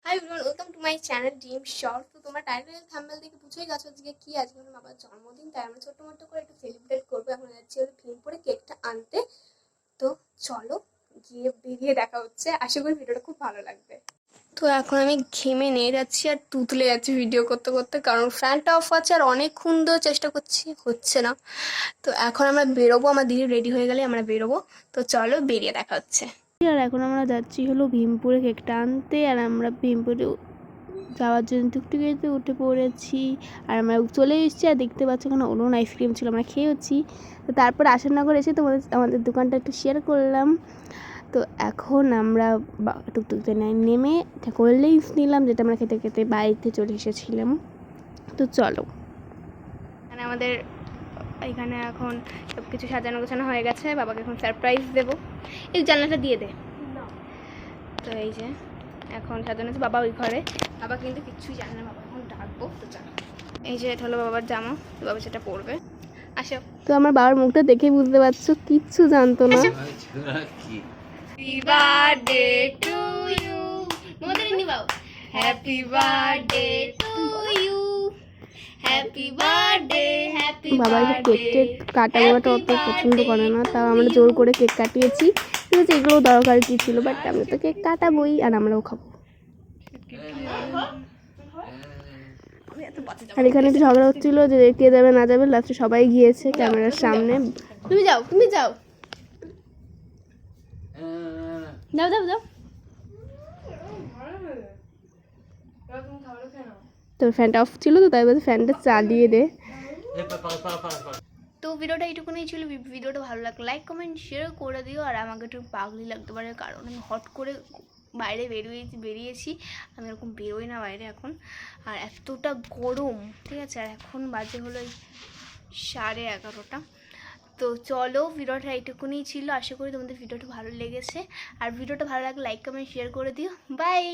Hi everyone, welcome to my channel dream short. তো তোমরা title thumbnail দেখে বুঝেই গেছো আজকে কি, আজকে আমার বাবার জন্মদিন, তাই আমরা ছোট্ট মোটো করে একটু সেলিব্রেট করবো। এখন যাচ্ছি ওর ভীমপুরে কেকটা আনতে। তো চলো গিয়ে বেরিয়ে দেখা হচ্ছে, আশা করি ভিডিওটা খুব ভালো লাগবে। তো এখন আমি ঘেমে নিয়ে যাচ্ছি আর তুতলে যাচ্ছি ভিডিও করতে করতে, কারণ ফ্যানটা অফ আছে আর অনেকক্ষণ ধরে চেষ্টা করছি, হচ্ছে না। তো এখন আমরা বেরোবো, আমার দিদি রেডি হয়ে গেলে আমরা বেরোবো। তো চলো বেরিয়ে দেখা হচ্ছে। আর এখন আমরা যাচ্ছি হলো ভীমপুরে কেকটা আনতে। আর আমরা ভীমপুরে যাওয়ার জন্য টুকটুকিতে উঠে পড়েছি। আর আমরা চলে এসেছি, আর দেখতে পাচ্ছি ওখানে অরুণ আইসক্রিম ছিল, আমরা খেয়েছি। তো তারপর আশানগর এসে আমাদের দোকানটা একটু শেয়ার করলাম। তো এখন আমরা টুকটুকিতে নেমে একটা কোল্ড ড্রিঙ্কস নিলাম, যেটা আমরা খেতে খেতে বাড়িতে চলে এসেছিলাম। তো চলো, মানে আমাদের এখানে এখন সব কিছু সাজানো গোছানো হয়ে গেছে, বাবাকে এখন সারপ্রাইজ দেবো। এই জানলাটা দিয়ে দে। তো এই যে এখন সাজানো আছে, বাবা ওই ঘরে, বাবা কিন্তু কিচ্ছুই জানে না, বাবা এখন ডাকবো। তো চলো, এই যে এটা হলো বাবার জামা, তো বাবা সেটা পরবে। আসো। তো আমার বাবার মুখটা দেখেই বুঝতে পারছো কিচ্ছু জানতো না। হ্যাপি বার্থডে টু ইউ, মোদের নিবাও। Happy birthday to you, happy birthday, happy বাবা কেক টেক কাটা গোটা অত পছন্দ করে না, তাও আমরা জোর করে কেক কাটিয়েছি। ঠিক আছে, এগুলো দরকার কি ছিল, বাট আমরা তো কেক কাটাবোই আর আমরাও খাবো। আর এখানে একটু ঝগড়া হচ্ছিল যে কে যাবে না যাবে, লাস্টে সবাই গিয়েছে ক্যামেরার সামনে। তুমি যাও, তুমি যাও, যাও যাও যাও। তো ফ্যানটা অফ ছিল, তো তাই বলছে ফ্যানটা চালিয়ে দে। তো ভিডিওটা এইটুকুনি ছিল। ভিডিওটা ভালো লাগলে লাইক কমেন্ট শেয়ার করে দিও। আর আমাকে একটু পাগলি লাগতে পারে, কারণ আমি হট করে বাইরে বেরিয়েছি, আমি এরকম বেরোই না বাইরে এখন, আর এতটা গরম। ঠিক আছে, আর এখন বাজে হলো 11:30। তো চলো, ভিডিওটা এইটুকুনি ছিল। আশা করি তোমাদের ভিডিওটা ভালো লেগেছে, আর ভিডিওটা ভালো লাগলে লাইক কমেন্ট শেয়ার করে দিও। বাই।